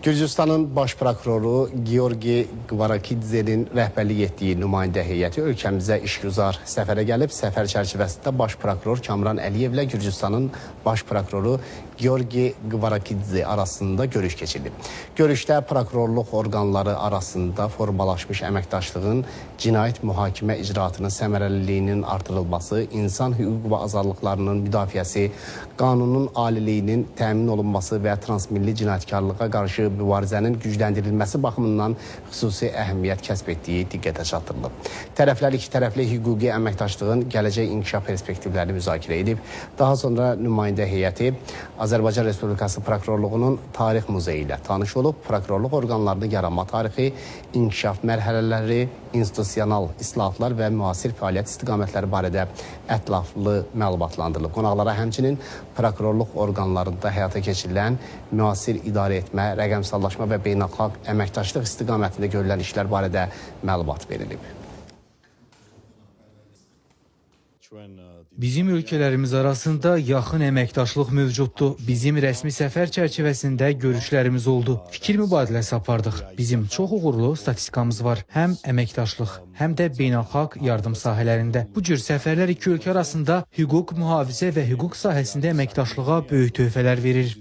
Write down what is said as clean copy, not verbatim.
Gürcüstanın baş prokuroru Georgi Qvarakidzenin rəhbərlik etdiyi nümayəndə heyəti ölkəmizə işgüzar səfərə gəlib. Səfər çərçivəsində baş prokuror Kamran Əliyevlə Gürcüstanın baş prokuroru Georgi Qvarakidze arasında görüş keçirilib. Görüşdə prokurorluq orqanları arasında formalaşmış əməkdaşlığın cinayət mühakimə icraatının səmərəliliyinin artırılması, insan hüquq və azadlıqlarının müdafiəsi, qanunun aliliyinin təmin olunması və transmilli cinayətkarlığa qarşı mübarizənin gücləndirilməsi baxımından xüsusi əhəmiyyət kəsb etdiyi diqqətə çatdırılıb. Tərəflər iki tərəfli hüquqi əməkdaşlığın gələcək inkişaf perspektivlərini müzakirə edib. Daha sonra nümayəndə heyəti Azərbaycan Respublikası Prokurorluğunun Tarix Muzeyi ilə tanış olub. Prokurorluq orqanlarının yaranma tarixi, inkişaf mərhələləri, institusional islahatlar və müasir fəaliyyət istiqamətləri barədə ətraflı məlumatlandırılıb. Qonaqlara həmçinin prokurorluq orqanlarında həyata keçirilən müasir idarə etmə, rəqəmsallaşma və beynəlxalq əməkdaşlıq istiqamətində görülən işlər barədə məlumat verilib. Bizim ölkələrimiz arasında yaxın əməkdaşlıq mövcuddur. Bizim rəsmi səfər çərçivəsində görüşlərimiz oldu. Fikir mübadiləsi apardıq. Bizim çox uğurlu statistikamız var. Həm əməkdaşlıq, həm də beynəlxalq yardım sahələrində. Bu cür səfərlər iki ölkə arasında hüquq mühafizə və hüquq sahəsində əməkdaşlığa böyük töhfələr verir.